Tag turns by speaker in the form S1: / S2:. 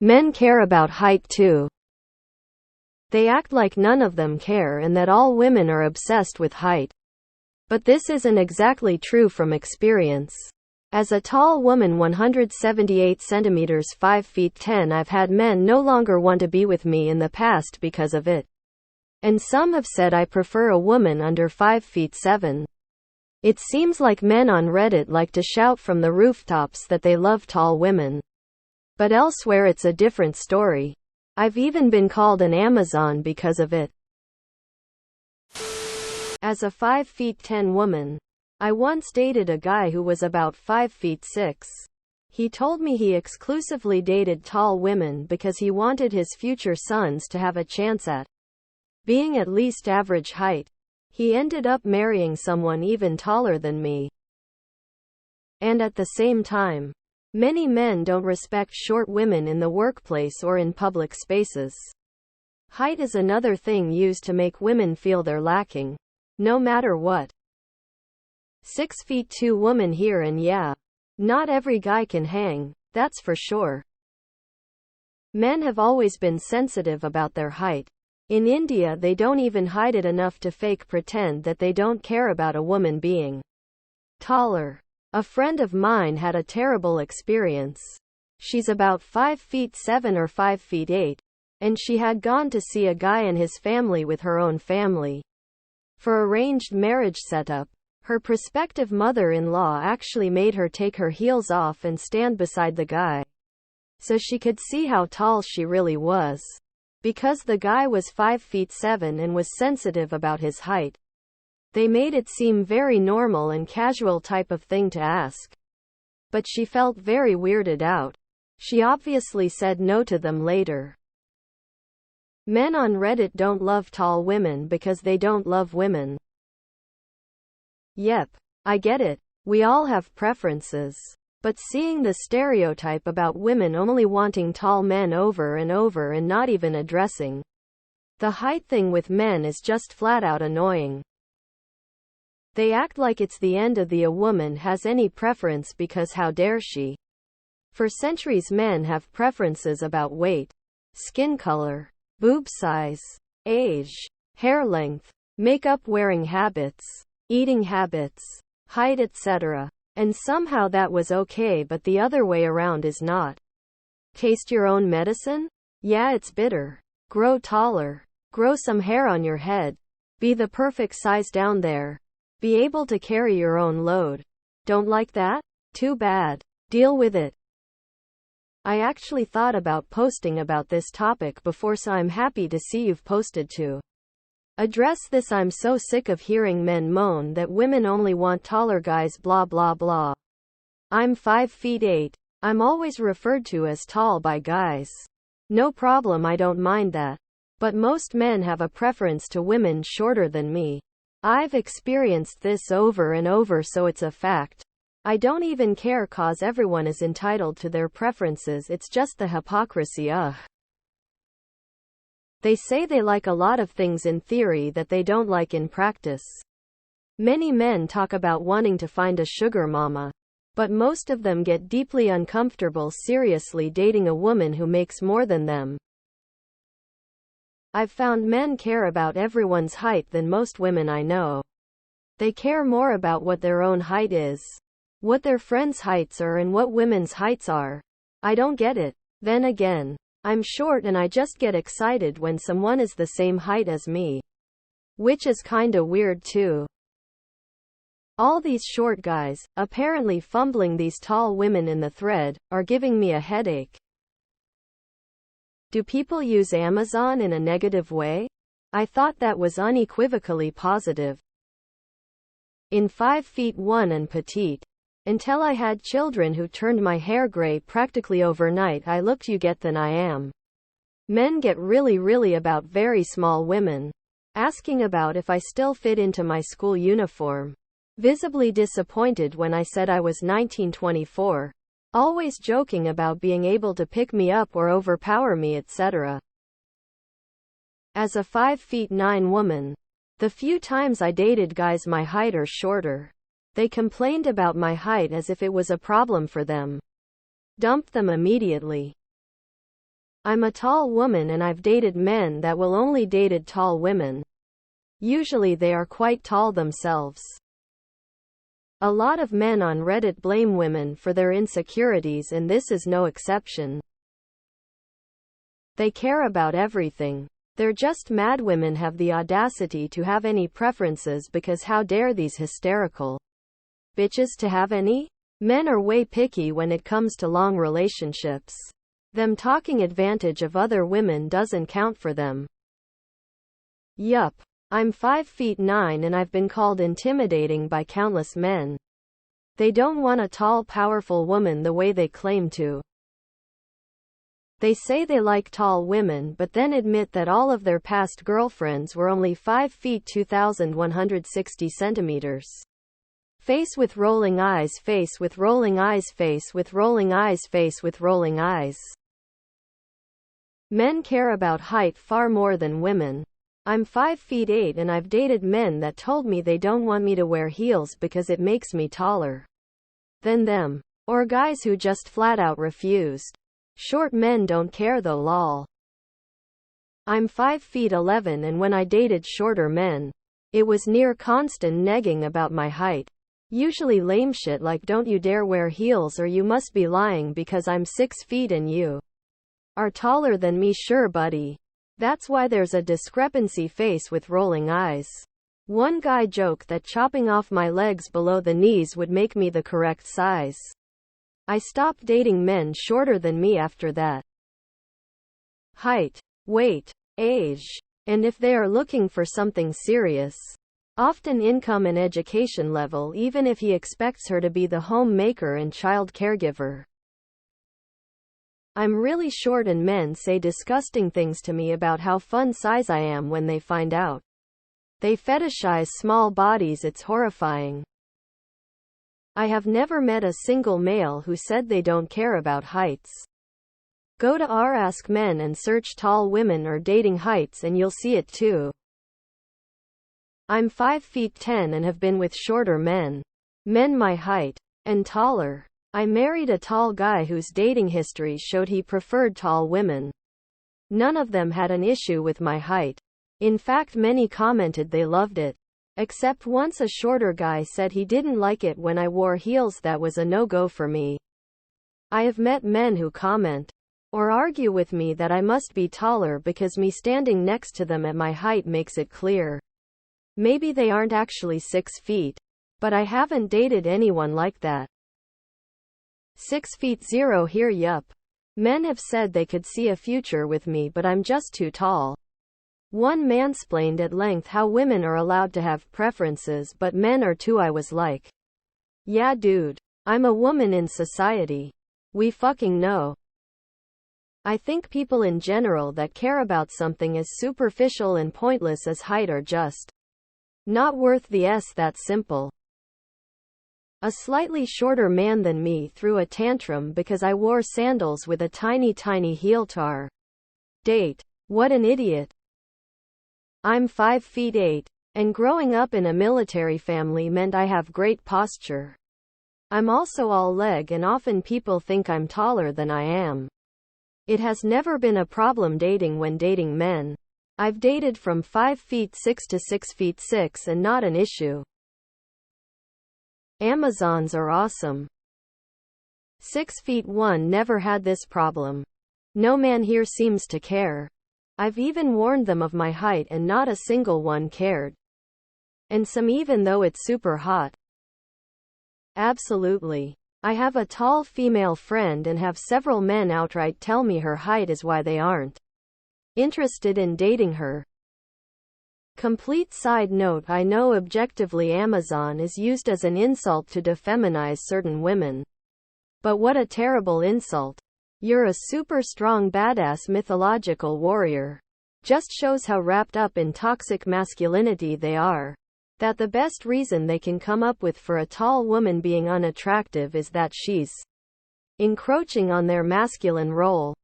S1: Men care about height too. They act like none of them care and that all women are obsessed with height. But this isn't exactly true from experience. As a tall woman 178 centimeters 5 feet 10, I've had men no longer want to be with me in the past because of it. And some have said I prefer a woman under 5 feet 7. It seems like men on Reddit like to shout from the rooftops that they love tall women. But elsewhere it's a different story. I've even been called an Amazon because of it. As a 5 feet 10 woman, I once dated a guy who was about 5 feet 6. He told me he exclusively dated tall women because he wanted his future sons to have a chance at being at least average height. He ended up marrying someone even taller than me. And at the same time, many men don't respect short women in the workplace or in public spaces. Height is another thing used to make women feel they're lacking, no matter what. 6 feet 2 woman here, and yeah, not every guy can hang, that's for sure. Men have always been sensitive about their height. In India they don't even hide it enough to fake pretend that they don't care about a woman being taller. A friend of mine had a terrible experience. She's about 5 feet 7 or 5 feet 8, and she had gone to see a guy and his family with her own family for arranged marriage setup. Her prospective mother-in-law actually made her take her heels off and stand beside the guy, so she could see how tall she really was. Because the guy was 5 feet 7 and was sensitive about his height, they made it seem very normal and casual type of thing to ask. But she felt very weirded out. She obviously said no to them later. Men on Reddit don't love tall women because they don't love women. Yep, I get it. We all have preferences. But seeing the stereotype about women only wanting tall men over and over and not even addressing the height thing with men is just flat out annoying. They act like it's the end of a woman has any preference because how dare she? For centuries men have preferences about weight, skin color, boob size, age, hair length, makeup wearing habits, eating habits, height, etc. And somehow that was okay, but the other way around is not. Taste your own medicine? Yeah, it's bitter. Grow taller. Grow some hair on your head. Be the perfect size down there. Be able to carry your own load. Don't like that? Too bad. Deal with it. I actually thought about posting about this topic before, so I'm happy to see you've posted to address this. I'm so sick of hearing men moan that women only want taller guys, blah blah blah. I'm 5 feet 8. I'm always referred to as tall by guys. No problem, I don't mind that. But most men have a preference to women shorter than me. I've experienced this over and over, so it's a fact. I don't even care, cause everyone is entitled to their preferences. It's just the hypocrisy, ugh. They say they like a lot of things in theory that they don't like in practice. Many men talk about wanting to find a sugar mama, but most of them get deeply uncomfortable seriously dating a woman who makes more than them. I've found men care about everyone's height than most women I know. They care more about what their own height is, what their friends' heights are, and what women's heights are. I don't get it. Then again, I'm short and I just get excited when someone is the same height as me. Which is kinda weird too. All these short guys, apparently fumbling these tall women in the thread, are giving me a headache. Do people use Amazon in a negative way? I thought that was unequivocally positive. In 5 feet 1 and petite. Until I had children who turned my hair gray practically overnight, I looked than I am. Men get really about very small women, asking about if I still fit into my school uniform. Visibly disappointed when I said I was 1924. Always joking about being able to pick me up or overpower me, etc. As a 5 feet 9 woman, the few times I dated guys my height or shorter, they complained about my height as if it was a problem for them. Dumped them immediately. I'm a tall woman and I've dated men that will only dated tall women. Usually they are quite tall themselves. A lot of men on Reddit blame women for their insecurities and this is no exception. They care about everything. They're just mad women have the audacity to have any preferences because how dare these hysterical bitches to have any? Men are way picky when it comes to long relationships. Them talking advantage of other women doesn't count for them. Yup. I'm 5'9" and I've been called intimidating by countless men. They don't want a tall, powerful woman the way they claim to. They say they like tall women but then admit that all of their past girlfriends were only 5 feet 2,160 centimeters. Face with rolling eyes, face with rolling eyes, face with rolling eyes, face with rolling eyes. Men care about height far more than women. I'm 5'8" and I've dated men that told me they don't want me to wear heels because it makes me taller than them. Or guys who just flat out refused. Short men don't care though lol. I'm 5'11" and when I dated shorter men, it was near constant negging about my height. Usually lame shit like don't you dare wear heels or you must be lying because I'm 6 feet and you are taller than me. Sure buddy. That's why there's a discrepancy. Face with rolling eyes. One guy joked that chopping off my legs below the knees would make me the correct size. I stopped dating men shorter than me after that. Height, weight, age. And if they are looking for something serious, often income and education level, even if he expects her to be the homemaker and child caregiver. I'm really short and men say disgusting things to me about how fun size I am when they find out. They fetishize small bodies. It's horrifying. I have never met a single male who said they don't care about heights. Go to Ask Men and search tall women or dating heights and you'll see it too. I'm 5'10" and have been with shorter men my height and taller. I married a tall guy whose dating history showed he preferred tall women. None of them had an issue with my height. In fact, many commented they loved it. Except once a shorter guy said he didn't like it when I wore heels. That was a no-go for me. I have met men who comment or argue with me that I must be taller because me standing next to them at my height makes it clear. Maybe they aren't actually 6 feet. But I haven't dated anyone like that. 6'0" here. Yup. Men have said they could see a future with me but I'm just too tall. One mansplained at length how women are allowed to have preferences but men are too. I was like, yeah dude. I'm a woman in society. We fucking know. I think people in general that care about something as superficial and pointless as height are just not worth the s. That simple. A slightly shorter man than me threw a tantrum because I wore sandals with a tiny heel tar. Date. What an idiot. I'm 5'8", and growing up in a military family meant I have great posture. I'm also all leg and often people think I'm taller than I am. It has never been a problem dating when dating men. I've dated from 5'6" to 6'6" and not an issue. Amazons are awesome. 6'1" never had this problem. No man here seems to care. I've even warned them of my height and not a single one cared. And some even though it's super hot. Absolutely. I have a tall female friend and have several men outright tell me her height is why they aren't interested in dating her. Complete side note, I know objectively Amazon is used as an insult to defeminize certain women. But what a terrible insult. You're a super strong badass mythological warrior. Just shows how wrapped up in toxic masculinity they are. That the best reason they can come up with for a tall woman being unattractive is that she's encroaching on their masculine role.